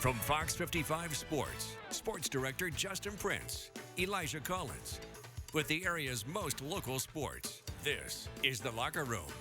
From Fox 55 Sports, Sports Director Justin Prince, Elijah Collins. With the area's most local sports, this is The Locker Room.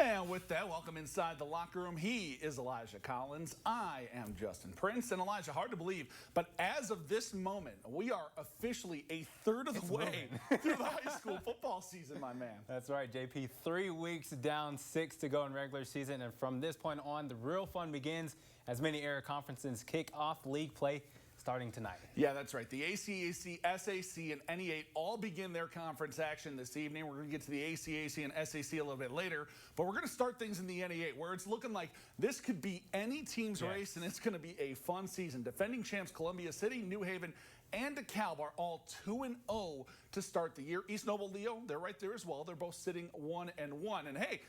And with that, welcome inside the locker room. He is Elijah Collins. I am Justin Prince. And Elijah, hard to believe, but as of this moment, we are officially a third of the way through the high school football season, my man. That's right, JP. 3 weeks down, 6 to go in regular season. And from this point on, the real fun begins as many area conferences kick off league play starting tonight. Yeah, that's right. The ACAC, SAC, and NE8 all begin their conference action this evening. We're going to get to the ACAC and SAC a little bit later, but we're going to start things in the NE8 where it's looking like this could be any team's race, and it's going to be a fun season. Defending champs Columbia City, New Haven, and DeKalb are all 2-0 to start the year. East Noble, Leo, they're right there as well. They're both sitting 1-1. And hey,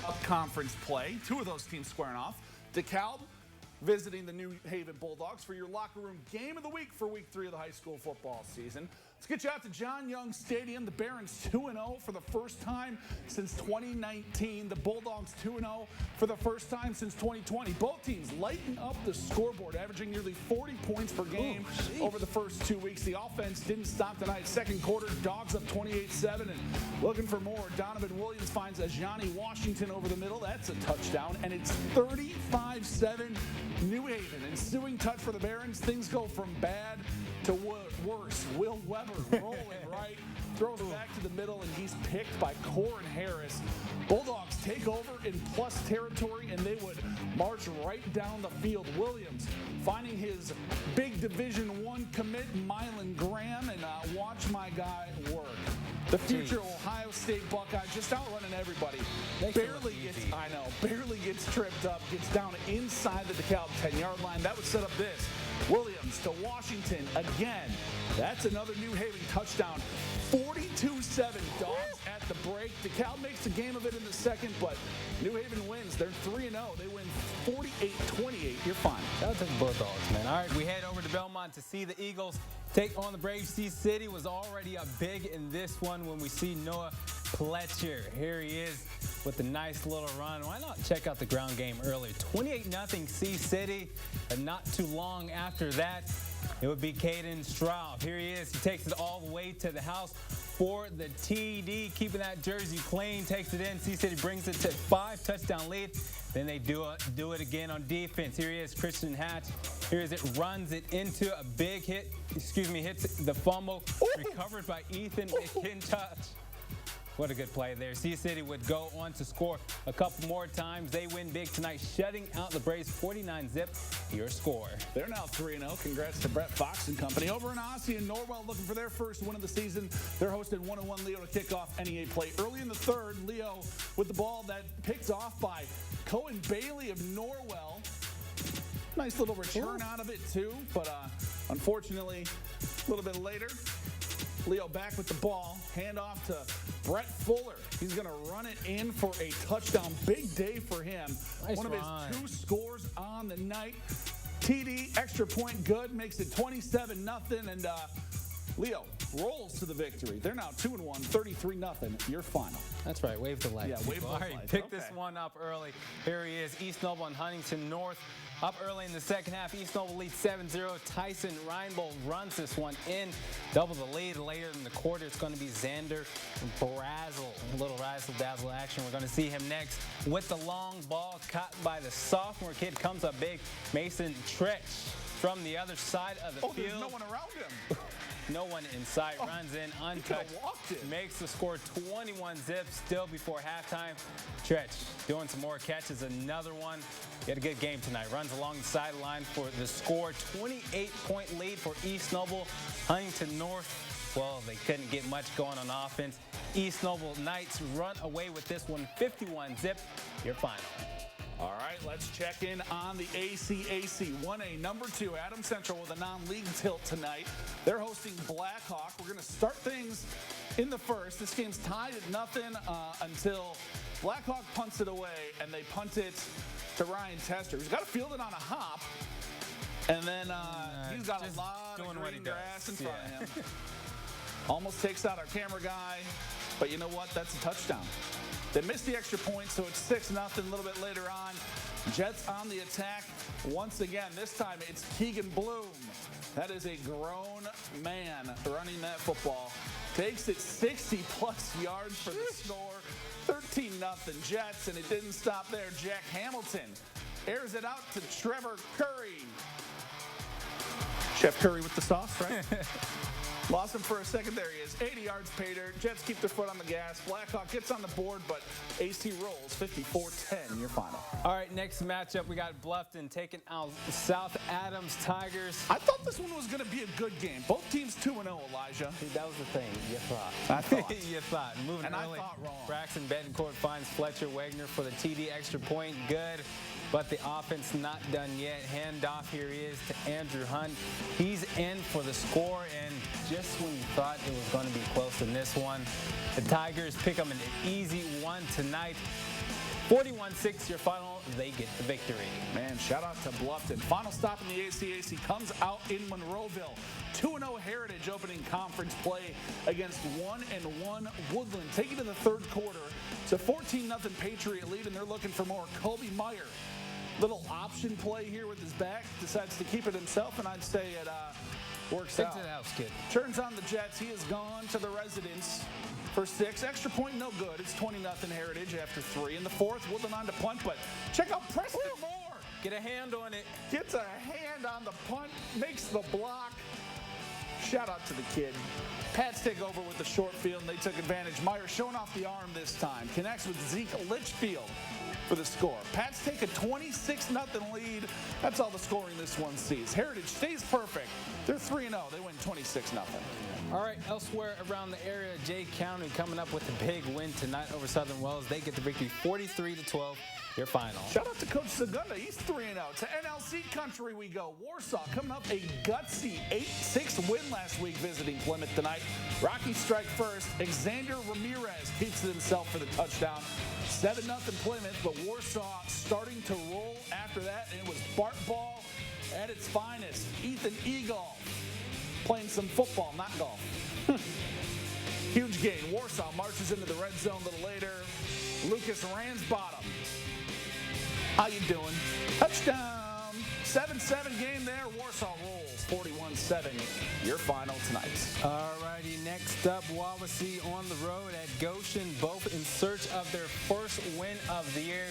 up conference play, 2 of those teams squaring off. DeKalb visiting the New Haven Bulldogs for your locker room game of the week for week 3 of the high school football season. Let's get you out to John Young Stadium. The Barons 2-0 for the first time since 2019. The Bulldogs 2-0 for the first time since 2020. Both teams lighten up the scoreboard, averaging nearly 40 points per game over the first 2 weeks. The offense didn't stop tonight. Second quarter, Dogs up 28-7 and looking for more. Donovan Williams finds Ajani Washington over the middle. That's a touchdown, and it's 35-7 New Haven. Ensuing touch for the Barons. Things go from bad to worse. Will Weber rolling right, throws it back to the middle, and he's picked by Corin Harris. Bulldogs take over in plus territory, and they would march right down the field. Williams finding his big Division I commit, Mylan Graham, and watch my guy work. The future Ohio State Buckeye just outrunning everybody. Barely gets tripped up, gets down inside the DeKalb 10-yard line. That would set up this. Williams to Washington again. That's another New Haven touchdown. 42-7 Dogs at the break. DeKalb makes the game of it in the second, but New Haven wins. They're 3-0. They win 48-28. You're fine. Shout out to the Bulldogs, man. All right, we head over to Belmont to see the Eagles take on the Braves. C-City was already up big in this one when we see Noah Pletcher. Here he is with a nice little run. Why not check out the ground game earlier? 28-0 C-City, and not too long after that, it would be Caden Straub. Here he is. He takes it all the way to the house for the TD, keeping that jersey clean, takes it in. C-City brings it to 5-touchdown lead. Then they do it again on defense. Here he is, Christian Hatch. Here is it, runs it into a big hit. Hits the fumble, recovered by Ethan McIntosh. What a good play there. C-City would go on to score a couple more times. They win big tonight, shutting out the Braves 49-zip. Your score. They're now 3-0. Congrats to Brett Fox and company. Over in Osseo and Norwell looking for their first win of the season. They're hosting 1-1 Leo to kick off NE8 play. Early in the third, Leo with the ball that picked off by Cohen Bailey of Norwell. Nice little return out of it too, but unfortunately, a little bit later, Leo back with the ball, hand off to Brett Fuller. He's going to run it in for a touchdown. Big day for him. Nice One of run. his 2 scores on the night. TD, extra point good, makes it 27-0. And Leo rolls to the victory. They're now 2-1, 33-0. Your final. That's right. Wave the light. Yeah, wave All those right, lights. pick Okay. this one up early. Here he is, East Noble and Huntington North. Up early in the second half, East Noble leads 7-0. Tyson Reinbold runs this one in. Double the lead. Later in the quarter, it's going to be Xander Brazel. A little razzle-dazzle action. We're going to see him next with the long ball caught by the sophomore kid. Comes up big, Mason Tretch from the other side of the Oh, field. there's no one around him. No one in sight, runs in untouched, could've walked it. makes the score 21 zips still before halftime. Tretch doing some more catches, another one. He had a good game tonight. Runs along the sideline for the score. 28-point lead for East Noble. Huntington North, well, they couldn't get much going on offense. East Noble Knights run away with this one, 51 zip. Your final. All right, let's check in on the ACAC 1A number 2. Adams Central with a non-league tilt tonight. They're hosting Blackhawk. We're going to start things in the first. This game's tied at nothing until Blackhawk punts it away, and they punt it to Ryan Tester, who's got to field it on a hop. And then he's got a just lot of doing what he green does. grass in front Yeah. of him. Almost takes out our camera guy, but you know what? That's a touchdown. They missed the extra point, so it's 6-0 a little bit later on. Jets on the attack once again. This time it's Keegan Bloom. That is a grown man running that football. Takes it 60-plus yards for the score. 13-0 Jets, and it didn't stop there. Jack Hamilton airs it out to Trevor Curry. Chef Curry with the sauce, right? Lost him for a second. There he is. 80 yards Pater. Jets keep their foot on the gas. Blackhawk gets on the board, but AC rolls 54-10. Your final. All right, next matchup, we got Bluffton taking out South Adams Tigers. I thought this one was going to be a good game. Both teams 2-0, Elijah. That was the thing. You thought. I thought. You thought. Moving And I early. thought wrong. Braxton Betancourt finds Fletcher Wagner for the TD extra point. Good. But the offense not done yet. Handoff, here he is to Andrew Hunt. He's in for the score, and just when you thought it was going to be close in this one, the Tigers pick up an easy one tonight. 41-6, your final. They get the victory. Man, shout out to Bluffton. Final stop in the ACAC comes out in Monroeville. 2-0 Heritage opening conference play against 1-1 Woodland. Taking to the third quarter. It's a 14-0 Patriot lead, and they're looking for more. Colby Meyer. Little option play here with his back. Decides to keep it himself, and I'd say it works Take out. to the house, kid. Turns on the Jets. He has gone to the residence for 6. Extra point, no good. It's 20-0 Heritage after 3. In the fourth, Woodland on to punt, but check out Preston Moore. Get a hand on it. Gets a hand on the punt, makes the block. Shout out to the kid. Pats take over with the short field, and they took advantage. Meyer showing off the arm this time. Connects with Zeke Litchfield for the score. Pats take a 26-0 lead. That's all the scoring this one sees. Heritage stays perfect. They're 3-0. They win 26-0. All right, elsewhere around the area, Jay County coming up with a big win tonight over Southern Wells. They get the victory 43-12. Your final. Shout out to Coach Segunda. He's 3-0. To NLC country we go. Warsaw coming up a gutsy 8-6 win last week visiting Plymouth tonight. Rocky strike first. Xander Ramirez keeps it himself for the touchdown. 7-0 Plymouth, but Warsaw starting to roll after that. And it was Bart Ball at its finest. Ethan Eagle playing some football, not golf. Huge gain. Warsaw marches into the red zone a little later. Lucas Ransbottom. How you doing? Touchdown. 7-7 game there. Warsaw rolls 41-7. Your final tonight. All righty, next up, Wawasee on the road at Goshen, both in search of their first win of the year.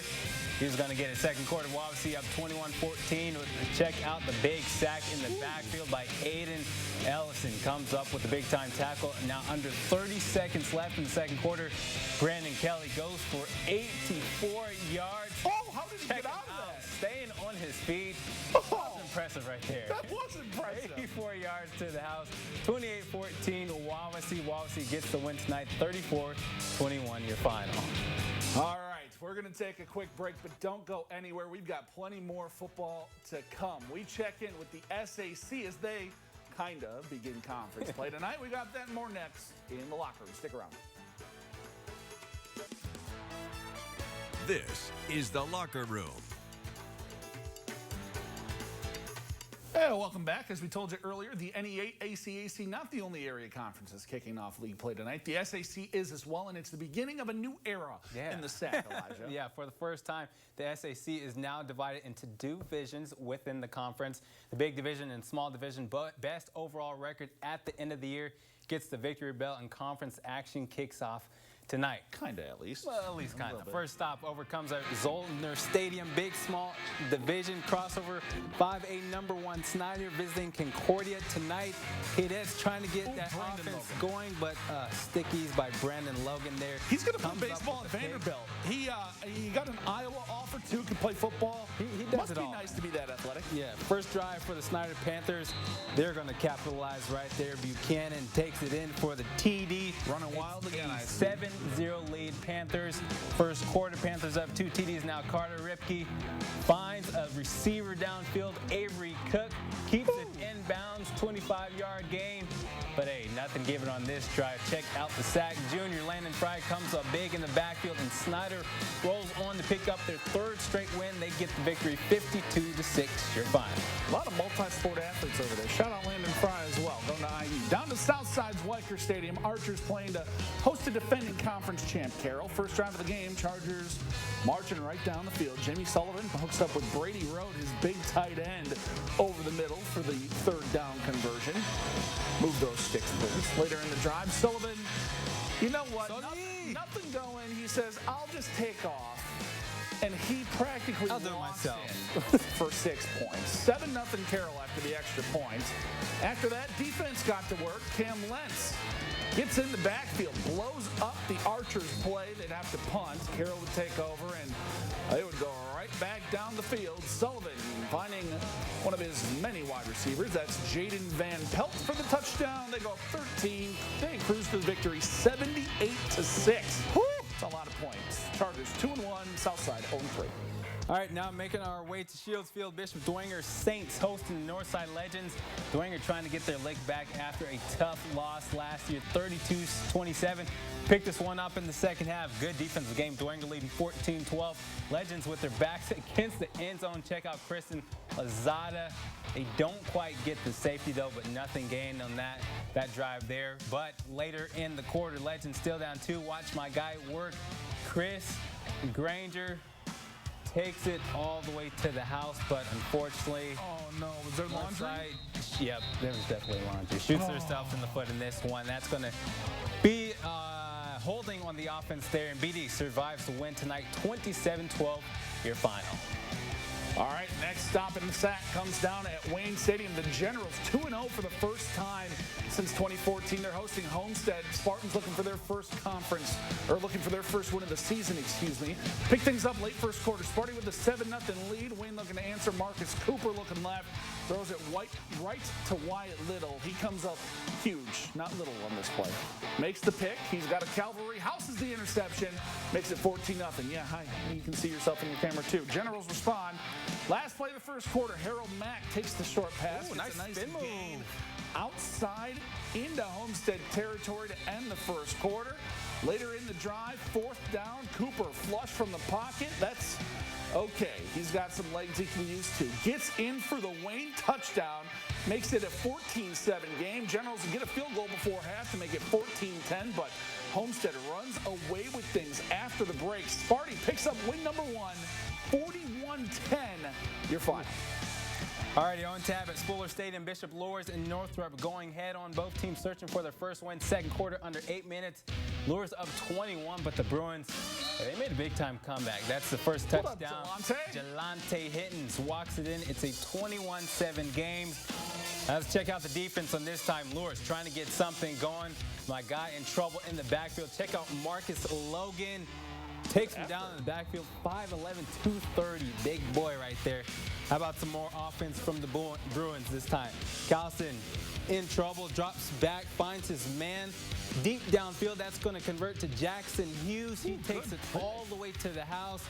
He's going to get a second quarter. Wawasee up 21-14. Check out the big sack in the backfield by Aiden Ellison. Comes up with a big-time tackle. Now under 30 seconds left in the second quarter. Brandon Kelly goes for 84 yards. Oh, how did he get out of that? Staying on his feet. Oh. That's impressive right there. That was impressive. 84 yards to the house. 28-14, Wawasee. Wawasee gets the win tonight. 34-21, your final. All right, we're going to take a quick break, but don't go anywhere. We've got plenty more football to come. We check in with the SAC as they kind of begin conference play tonight. We got that and more next in the locker room. Stick around. This is The Locker Room. Hey, welcome back. As we told you earlier, the NE8 ACAC, not the only area conferences kicking off league play tonight. The SAC is as well, and it's the beginning of a new era in the SAC, Elijah. Yeah, for the first time, the SAC is now divided into divisions within the conference. The big division and small division, but best overall record at the end of the year gets the victory bell, and conference action kicks off tonight. Kinda, at least. Well, at least kind of. First stop over comes our Zollner Stadium, big small division crossover. 5A #1 Snyder visiting Concordia tonight. Cadets trying to get that offense going, but stickies by Brandon Logan there. He's going to play baseball at Vanderbilt. He got an Iowa offer too. Can play football. He does Must it be all. nice to be that athletic. Yeah, first drive for the Snyder Panthers. They're going to capitalize right there. Buchanan takes it in for the TD. Running wild again, I see. 7-0 lead Panthers. First quarter, Panthers up 2 TDs. Now Carter Ripke finds a receiver downfield. Avery Cook keeps it inbounds. 25-yard gain. But hey, nothing given on this drive. Check out the sack. Junior Landon Fry comes up big in the backfield, and Snyder rolls on to pick up their third straight win. They get the victory 52-6. Your final. A lot of multi-sport athletes over there. Shout out Landon Fry as well. Going to IU. Down to Southside's Weicker Stadium. Archers playing to host a defending conference champ, Carroll. First drive of the game, Chargers marching right down the field. Jimmy Sullivan hooks up with Brady Road, his big tight end, over the middle for the third down conversion. Move those sticks, please. Later in the drive, Sullivan, you know what? Nothing going. He says, I'll just take off. And he practically lost it for 6 points. 7-0 Carroll after the extra points. After that, defense got to work. Cam Lentz gets in the backfield, blows up the Archers play. They'd have to punt. Carroll would take over, and they would go right back down the field. Sullivan finding one of his many wide receivers. That's Jaden Van Pelt for the touchdown. They go 13. They cruise to the victory 78-6. Woo! That's a lot of points. Chargers 2-1, Southside 0-3. All right, now making our way to Shields Field, Bishop Dwenger Saints hosting the Northside Legends. Dwenger trying to get their leg back after a tough loss last year, 32-27. Picked this one up in the second half. Good defensive game. Dwenger leading 14-12. Legends with their backs against the end zone. Check out Kristen Lazada. They don't quite get the safety though, but nothing gained on that drive there. But later in the quarter, Legends still down 2. Watch my guy work. Chris Granger takes it all the way to the house, but unfortunately, oh no, was there laundry? Yep, there was definitely laundry. Shoots herself in the foot in this one. That's going to be holding on the offense there, and BD survives the win tonight, 27-12, your final. All right, next stop in the SAC comes down at Wayne Stadium. The Generals 2-0 for the first time since 2014. They're hosting Homestead. Spartans looking for their first conference, or looking for their first win of the season, excuse me. Pick things up late first quarter. Sparty with a 7-0 lead. Wayne looking to answer. Marcus Cooper looking left. Throws it right to Wyatt Little. He comes up huge, not little on this play. Makes the pick. He's got a cavalry. Houses the interception. Makes it 14-0. Yeah, hi. You can see yourself in your camera too. Generals respond. Last play of the first quarter, Harold Mack takes the short pass. Ooh, nice spin move. Outside into Homestead territory to end the first quarter. Later in the drive, fourth down, Cooper flush from the pocket. That's okay. He's got some legs he can use too. Gets in for the Wayne touchdown. Makes it a 14-7 game. Generals get a field goal before half to make it 14-10, but Homestead runs away with things after the break. Sparty picks up win number 1, 41-10. Your final. Alrighty, on tab at Spuller Stadium, Bishop Luers and Northrop going head on. Both teams searching for their first win. Second quarter under 8 minutes. Luers up 21, but the Bruins, they made a big-time comeback. That's the first touchdown. Jelante Hittens walks it in. It's a 21-7 game. Let's check out the defense on this time. Luers trying to get something going. My guy in trouble in the backfield. Check out Marcus Logan. Takes him down in the backfield, 5'11", 230. Big boy right there. How about some more offense from the Bruins this time? Carlson in trouble, drops back, finds his man. Deep downfield, that's going to convert to Jackson Hughes. He takes it all the way to the house.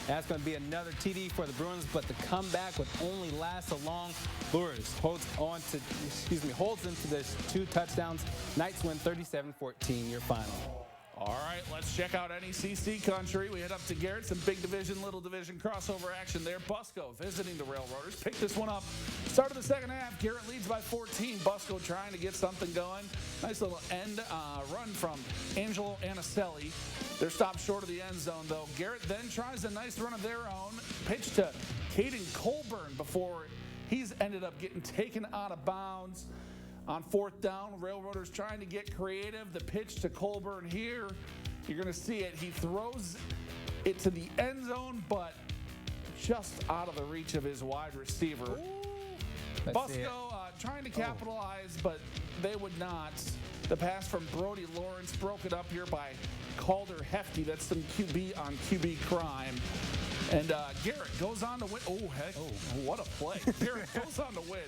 That's going to be another TD for the Bruins, but the comeback would only last so long. Luers holds them to the 2 touchdowns. Knights win 37-14, your final. All right, let's check out NECC country. We head up to Garrett. Some big division, little division crossover action there. Busco visiting the Railroaders. Pick this one up. Start of the second half. Garrett leads by 14. Busco trying to get something going. Nice little end run from Angelo Anicelli. They're stopped short of the end zone, though. Garrett then tries a nice run of their own. Pitch to Caden Colburn before he's ended up getting taken out of bounds. On fourth down, Railroaders trying to get creative. The pitch to Colburn here. You're going to see it. He throws it to the end zone, but just out of the reach of his wide receiver. Busco trying to capitalize, but they would not. The pass from Brody Lawrence broken up here by Calder Hefty. That's some QB on QB crime. And Garrett goes on to win. Oh, heck. Oh, what a play. Garrett goes on to win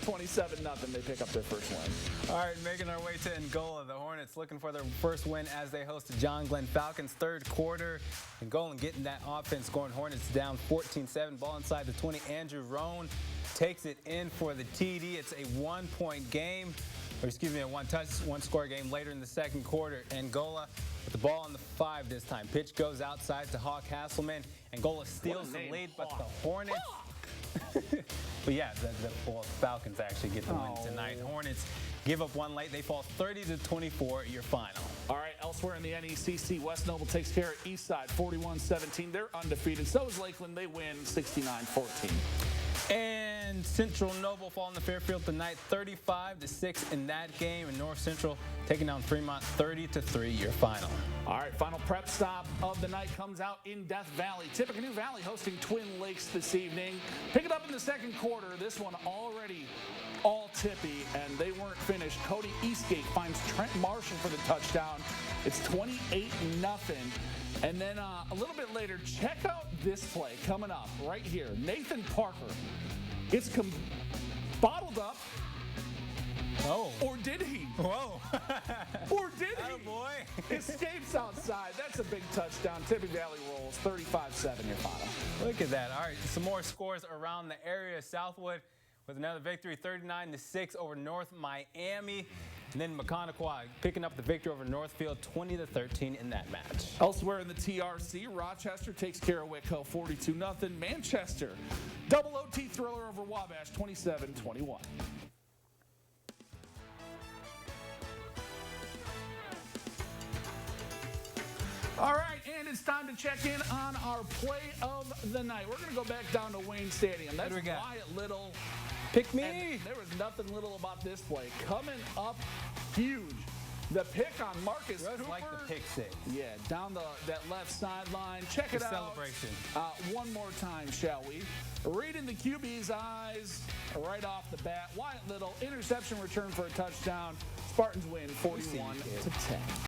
27-0. They pick up their first win. All right, making our way to Angola. The Hornets looking for their first win as they host the John Glenn Falcons. Third quarter. Angola getting that offense going. Hornets down 14-7. Ball inside the 20. Andrew Roan takes it in for the TD. It's a one-point game. Or excuse me, a one-score game later in the second quarter. Angola with the ball on the 5 this time. Pitch goes outside to Hawk Hasselman. Angola steals the lead, but the Hornets. But yeah, the Falcons actually get the win tonight. Hornets give up one late. They fall 30-24 your final. All right, elsewhere in the NECC, West Noble takes care of Eastside 41-17. They're undefeated. So is Lakeland. They win 69-14. And Central Noble falling to Fairfield tonight, 35-6 in that game. And North Central taking down Fremont 30-3 your final. All right, final prep stop of the night comes out in Death Valley. Tippecanoe Valley hosting Twin Lakes this evening. Pick it up in the second quarter. This one already all tippy, and they weren't finished. Cody Eastgate finds Trent Marshall for the touchdown. It's 28-0. And then a little bit later, check out this play coming up right here. Nathan Parker gets bottled up. Oh. Or did he? Whoa. Or did he? Oh, boy. Escapes outside. That's a big touchdown. Tippecanoe Valley rolls 35-7 your final. Look at that. All right, some more scores around the area. Southwood with another victory, 39-6 over North Miami. And then McConaughey picking up the victory over Northfield, 20-13 in that match. Elsewhere in the TRC, Rochester takes care of Whitco, 42-0. Manchester, double OT thriller over Wabash, 27-21. All right, and it's time to check in on our play of the night. We're going to go back down to Wayne Stadium. That's Wyatt Little. Pick me. And there was nothing little about this play. Coming up huge. The pick on Marcus Cooper. Like the pick six. Yeah, down that left sideline. Check it out. Celebration. One more time, shall we? Reading the QB's eyes right off the bat. Wyatt Little, interception return for a touchdown. Spartans win 41-10.